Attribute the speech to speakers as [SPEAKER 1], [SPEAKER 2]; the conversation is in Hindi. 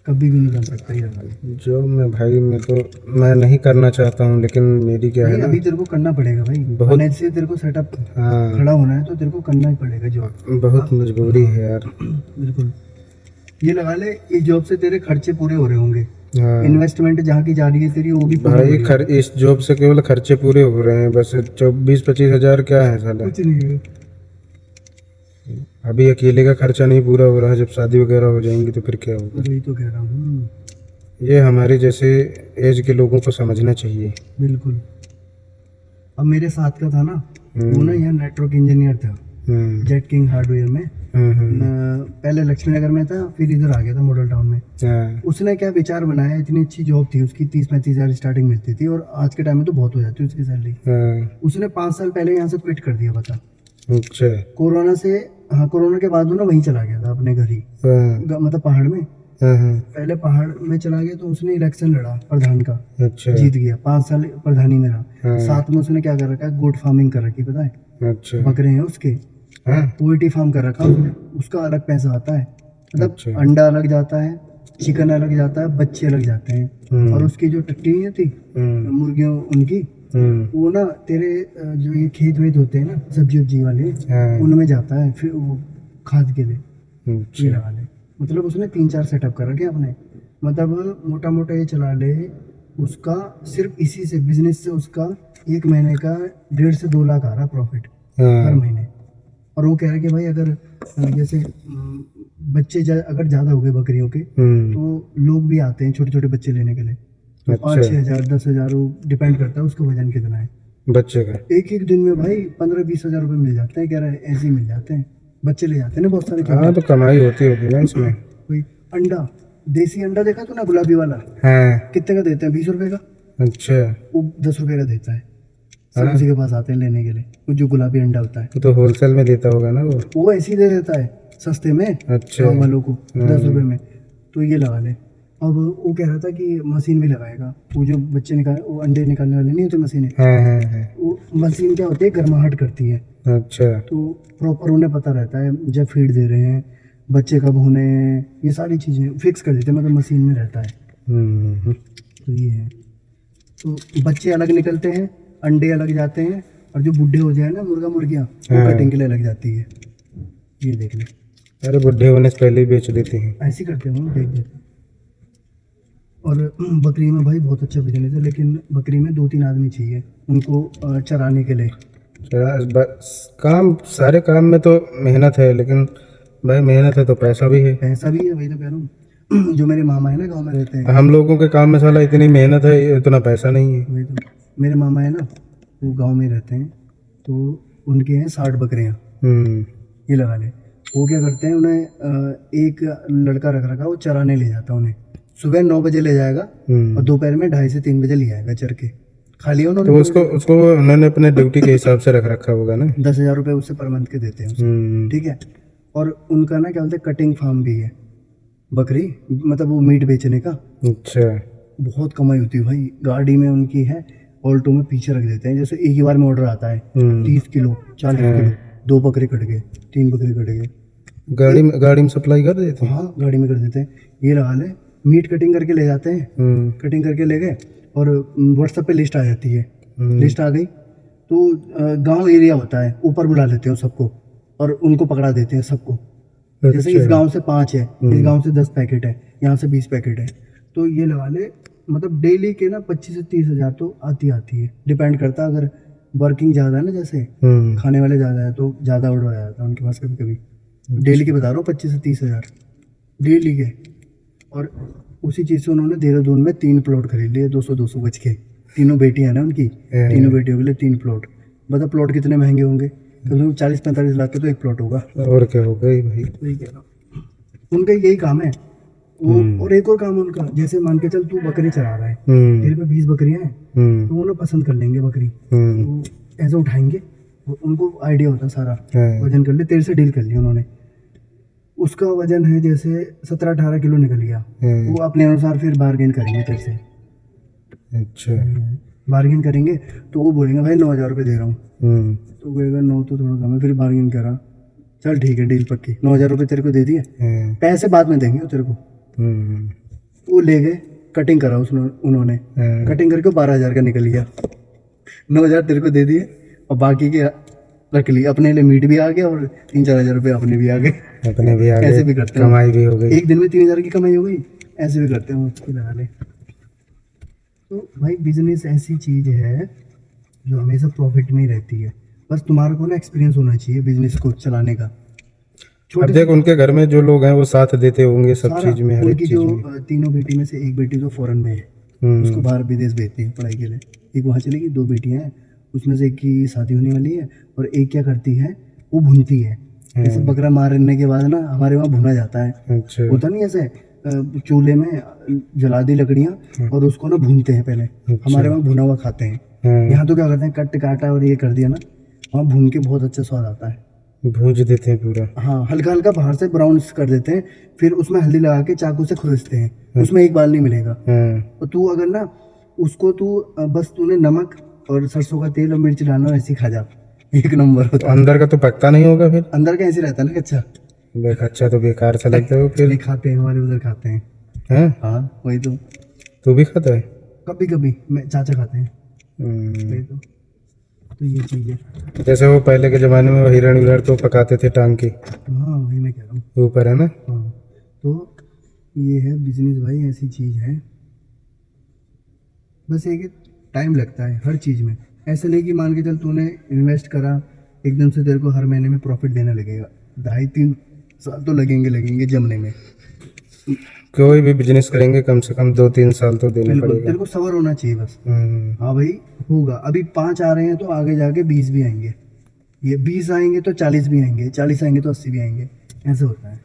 [SPEAKER 1] कभी भी नहीं बन सकता ये वाला।
[SPEAKER 2] जो मैं नहीं करना चाहता हूँ, लेकिन मेरी क्या है
[SPEAKER 1] भाई
[SPEAKER 2] ना,
[SPEAKER 1] अभी तेरे को करना पड़ेगा भाई,
[SPEAKER 2] बहुत
[SPEAKER 1] से तेरे को सेटअप
[SPEAKER 2] हाँ
[SPEAKER 1] खड़ा होना है तो तेरे को करना ही पड़ेगा जॉब।
[SPEAKER 2] बहुत मजबूरी है यार।
[SPEAKER 1] बिल्कुल, ये लगा ले इस जॉब से तेरे खर्चे पूरे हो रहे होंगे,
[SPEAKER 2] हाँ
[SPEAKER 1] इन्वेस्टमेंट जहाँ की जा रही है तेरी वो भी पूरी हो
[SPEAKER 2] भाई,
[SPEAKER 1] रही है।
[SPEAKER 2] इस जॉब से केवल खर्चे पूरे हो रहे हैं बस। 24-25 हज़ार क्या है साला।
[SPEAKER 1] कुछ नहीं है।
[SPEAKER 2] अभी अकेले का खर्चा नहीं पूरा हो रहा है, जब शादी वगैरह हो जाएंगी तो फिर क्या होगा।
[SPEAKER 1] वही तो कह रहा हूँ।
[SPEAKER 2] ये हमारे जैसे एज के लोगों को समझना चाहिए।
[SPEAKER 1] बिल्कुल। अब मेरे साथ का था ना, वो ना यहाँ नेटवर्क इंजीनियर था जेट किंग हार्डवेयर में। पहले लक्ष्मी नगर में था, फिर इधर आ गया था मॉडल टाउन में।
[SPEAKER 2] हाँ,
[SPEAKER 1] उसने क्या विचार बनाया, इतनी अच्छी जॉब थी उसकी, 30-35 हज़ार स्टार्टिंग मिलती थी और आज के टाइम में तो बहुत हो जाती है उसकी सैलरी।
[SPEAKER 2] हाँ,
[SPEAKER 1] उसने 5 साल पहले यहाँ से क्विट कर दिया, बता।
[SPEAKER 2] अच्छा,
[SPEAKER 1] कोरोना से, हाँ कोरोना के बाद वो ना वहीं चला गया था अपने घर ही,
[SPEAKER 2] हाँ,
[SPEAKER 1] मतलब पहाड़ में।
[SPEAKER 2] हाँ, हाँ,
[SPEAKER 1] पहले पहाड़ में चला गया तो उसने इलेक्शन लड़ा प्रधान का,
[SPEAKER 2] अच्छा,
[SPEAKER 1] जीत गया, 5 साल प्रधानी में रहा।
[SPEAKER 2] हाँ,
[SPEAKER 1] साथ में उसने क्या कर रखा है, गोट फार्मिंग कर रखी, पता है?
[SPEAKER 2] अच्छा,
[SPEAKER 1] बकरे हैं उसके,
[SPEAKER 2] हाँ,
[SPEAKER 1] पोल्ट्री फार्म कर रखा उसने। उसका अलग पैसा आता है, मतलब
[SPEAKER 2] अच्छा,
[SPEAKER 1] अंडा अलग जाता है, चिकन अलग जाता है, बच्चे अलग जाते हैं। और उसकी जो टट्टी नहीं थी मुर्गियों उनकी, वो ना तेरे जो ये खेत वेत होते हैं ना सब्जी उब्जी वाले,
[SPEAKER 2] हाँ,
[SPEAKER 1] उनमें जाता है फिर वो खाद के लिए। ये
[SPEAKER 2] अच्छा,
[SPEAKER 1] लगा ले, मतलब उसने 3-4 सेटअप कर रखे अपने, मतलब मोटा मोटा ये चला ले उसका, सिर्फ इसी से बिजनेस से उसका 1 महीने का 1.5 से 2 लाख आ रहा प्रॉफिट हर
[SPEAKER 2] हाँ,
[SPEAKER 1] महीने। और वो कह रहा है कि भाई अगर जैसे बच्चे अगर ज़्यादा हो गए बकरियों के, तो लोग भी आते हैं छोटे छोटे बच्चे लेने के लिए, तो
[SPEAKER 2] अच्छा,
[SPEAKER 1] 5-6 हज़ार 10 हज़ार, वो डिपेंड करता है उसका वजन कितना है।
[SPEAKER 2] बच्चे का।
[SPEAKER 1] एक एक दिन में भाई 15-20 हज़ार रुपये मिल जाते हैं, कह रहा है ऐसे ही मिल जाते हैं, बच्चे ले जाते हैं ना बहुत सारे
[SPEAKER 2] हाँ,
[SPEAKER 1] छोटे।
[SPEAKER 2] तो कमाई होती होगी ना इसमें।
[SPEAKER 1] कोई अंडा, देसी अंडा देखा तू ना, गुलाबी वाला,
[SPEAKER 2] हाँ,
[SPEAKER 1] कितने का देते हैं? 20 रुपए का।
[SPEAKER 2] अच्छा,
[SPEAKER 1] वो 10 रुपए का देता है, सब
[SPEAKER 2] हाँ,
[SPEAKER 1] उसी के पास आते हैं लेने के लिए, वो जो गुलाबी अंडा होता है।
[SPEAKER 2] तो होलसेल में देता होगा ना वो।
[SPEAKER 1] ऐसे ही दे देता है सस्ते में
[SPEAKER 2] अच्छा,
[SPEAKER 1] गाँव वालों को, 10 रुपए में। तो ये लगा ले। अब वो कह रहा था कि मशीन भी लगाएगा, वो जो बच्चे निकाल, वो अंडे निकालने वाली नहीं होती मशीनें,
[SPEAKER 2] हाँ, हाँ, हाँ,
[SPEAKER 1] वो मशीन क्या होती है, गर्माहट करती है।
[SPEAKER 2] अच्छा,
[SPEAKER 1] तो प्रॉपर उन्हें पता रहता है जब फीड दे रहे हैं, बच्चे कब होने हैं, ये सारी चीज़ें फिक्स कर देते हैं, मतलब मशीन में रहता है। तो ये है, तो बच्चे अलग निकलते हैं, अंडे अलग जाते हैं, और जो बुढ़े हो जाए ना मुर्गा मुर्गियाँ, वो कटिंग के लिए लग जाती है। ये देख ले,
[SPEAKER 2] अरे बुढ़े होने से पहले ही बेच देते हैं।
[SPEAKER 1] ऐसे ही करते हैं वो, देख देते हैं। और बकरी में भाई बहुत अच्छा बिजनेस है, लेकिन बकरी में 2-3 आदमी चाहिए उनको चराने के लिए।
[SPEAKER 2] बस काम, सारे काम में तो मेहनत है, लेकिन भाई मेहनत है तो पैसा भी है।
[SPEAKER 1] पैसा भी है, वही तो कह रहा हूँ। जो मेरे मामा है ना गांव में रहते हैं,
[SPEAKER 2] हम लोगों के काम में साला इतनी मेहनत है, इतना पैसा नहीं है।
[SPEAKER 1] वही तो, मेरे मामा है ना, वो गांव में रहते हैं, तो उनके हैं 60 बकरियाँ। ये लगा ले, वो क्या करते हैं, उन्हें एक लड़का रख रखा, वो चराने ले जाता है उन्हें। सुबह 9 बजे ले जाएगा और दोपहर में 2:30 से 3 बजे ले आएगा चर के। खाली है उन्होंने,
[SPEAKER 2] तो उसको उसको उन्होंने अपने ड्यूटी के हिसाब से रख रखा होगा ना।
[SPEAKER 1] 10,000 रुपये उससे पर मंथ के देते हैं उसे, ठीक है। और उनका ना क्या बोलते हैं, कटिंग फार्म भी है बकरी, मतलब वो मीट बेचने का।
[SPEAKER 2] अच्छा,
[SPEAKER 1] बहुत कमाई होती है भाई, गाड़ी में उनकी है, ऑल्टो में पीछे रख देते हैं, जैसे एक ही बार में ऑर्डर आता है 30 किलो 40 किलो, 2 बकरे कट गए, 3 बकरे कट गए,
[SPEAKER 2] गाड़ी में सप्लाई कर देते हैं।
[SPEAKER 1] हाँ गाड़ी में कर देते हैं। ये लगा ले, मीट कटिंग करके ले जाते हैं, कटिंग करके ले गए, और व्हाट्सएप पे लिस्ट आ जाती है, लिस्ट आ गई तो गांव एरिया होता है, ऊपर बुला लेते हैं सबको और उनको पकड़ा देते हैं सबको। जैसे इस गांव से 5 है, इस गांव से 10 पैकेट है, यहाँ से 20 पैकेट है, तो ये लगा ले, मतलब डेली के ना 25 से 30 हज़ार तो आती है, डिपेंड करता है। अगर वर्किंग ज़्यादा है ना, जैसे खाने वाले ज़्यादा है तो ज़्यादा ऑर्डर आ जाता है उनके पास कभी कभी। डेली के बता रहा हूँ, 25 से 30 हज़ार डेली के। और उसी चीज़ से उन्होंने देहरादून में 3 प्लॉट खरीद लिए, 200-200 गज के। तीनों बेटियां ना उनकी, तीनों बेटियों के लिए 3 प्लॉट। बता प्लॉट कितने महंगे होंगे, तो 40-45 लाख का तो एक प्लॉट होगा।
[SPEAKER 2] और क्या होगा ही भाई।
[SPEAKER 1] वही कह रहा हूँ, उनका यही काम है वो। और एक और काम उनका, जैसे मान के चल तू बकरी चरा रहा है, तेरे पे 20 बकरियां हैं, तो वो ना पसंद कर लेंगे बकरी, वो ऐसे उठाएंगे, उनको आइडिया होता सारा, वजन कर ले, तेरे से डील कर लिया उन्होंने, उसका वजन है जैसे 17-18 किलो निकल गया, वो अपने अनुसार फिर बार्गेन करेंगे तेरे से।
[SPEAKER 2] अच्छा,
[SPEAKER 1] बार्गेन करेंगे तो वो बोलेंगे भाई 9,000 रुपये दे रहा हूँ, तो कहेगा 9 तो थोड़ा कम है, फिर बार्गेन करा, चल ठीक है डील पक्की, 9,000 रुपये तेरे को दे दिए, पैसे बाद में देंगे वो तेरे को। वो ले गए, कटिंग करा उसने, उन्होंने कटिंग करके 12,000 का निकल गया। 9,000 तेरे को दे दिए और बाकी के रख लिए, अपने लिए मीट भी आ गया और 3-4 हज़ार रुपये अपने भी आ गए।
[SPEAKER 2] अपने भी आ गए,
[SPEAKER 1] ऐसे भी करते हैं,
[SPEAKER 2] कमाई भी हो गई।
[SPEAKER 1] एक दिन में 3,000 की कमाई हो गई। ऐसे भी करते हैं, उसकी लगा ले। तो भाई बिजनेस ऐसी चीज़ है जो हमेशा प्रॉफिट में ही रहती है। बस तुम्हारे को ना एक्सपीरियंस होना चाहिए बिजनेस को चलाने का।
[SPEAKER 2] अब देख उनके घर में जो लोग हैं वो साथ देते होंगे सब चीज में, हर एक
[SPEAKER 1] उनकी
[SPEAKER 2] चीज
[SPEAKER 1] जो
[SPEAKER 2] में।
[SPEAKER 1] तीनों बेटी में से एक बेटी जो फॉरेन में है, उसको बाहर विदेश भेजते हैं पढ़ाई के लिए। एक वहाँ चली गई, 2 बेटियां हैं, उसमें से एक की शादी होने वाली है और एक क्या करती है, वो भूनती है। जैसे बकरा मारने के बाद ना हमारे वहाँ भुना जाता है,
[SPEAKER 2] अच्छा।
[SPEAKER 1] होता नहीं ऐसे चूल्हे में जला दी लकड़ियाँ और उसको ना भूनते हैं पहले। हमारे वहाँ भुना हुआ खाते हैं। यहाँ तो क्या करते हैं, कट काटा और ये कर दिया ना, वहाँ भून के बहुत अच्छा स्वाद आता है।
[SPEAKER 2] भूज देते हैं पूरा।
[SPEAKER 1] हाँ, हल्का हल्का बाहर से ब्राउन कर देते हैं, फिर उसमें हल्दी लगा के चाकू से खुरसते हैं, उसमें एक बाल नहीं मिलेगा। तो तू अगर ना उसको तू बस तूने नमक और सरसों का तेल और मिर्च डालना, ऐसे खा जा, एक नंबर होता है।
[SPEAKER 2] अंदर का तो पकता नहीं होगा फिर?
[SPEAKER 1] अंदर का ऐसे रहता है ना कच्चा।
[SPEAKER 2] अच्छा तो बेकार सा लगता है वो फिर।
[SPEAKER 1] नहीं खाते हैं, हमारे उधर खाते हैं।
[SPEAKER 2] हैं?
[SPEAKER 1] हाँ वही तो,
[SPEAKER 2] तू भी खाता है?
[SPEAKER 1] कभी कभी मैं चाचा खाते हैं। वही तो ये चीज़ है।
[SPEAKER 2] जैसे वो पहले के जमाने में वो हिरण विरण तो पकाते थे टांग के।
[SPEAKER 1] हाँ वही मैं कह रहा हूँ,
[SPEAKER 2] ऊपर है ना।
[SPEAKER 1] हाँ तो ये है बिजनेस भाई, ऐसी चीज़ है। बस एक टाइम लगता है हर चीज़ में। ऐसे नहीं कि मान के चल तूने इन्वेस्ट करा, एकदम से तेरे को हर महीने में प्रॉफिट देने लगेगा। 2.5-3 साल तो लगेंगे जमने में।
[SPEAKER 2] कोई भी बिजनेस करेंगे कम से कम 2-3 साल तो देने
[SPEAKER 1] बिल्कुल,
[SPEAKER 2] पड़ेगा।
[SPEAKER 1] तेरे को सब्र होना चाहिए बस। हाँ भाई होगा, अभी 5 आ रहे हैं तो आगे जाके 20 भी आएंगे, ये 20 आएंगे तो 40 भी आएंगे, 40 आएंगे तो 80 भी आएंगे, ऐसे होता है।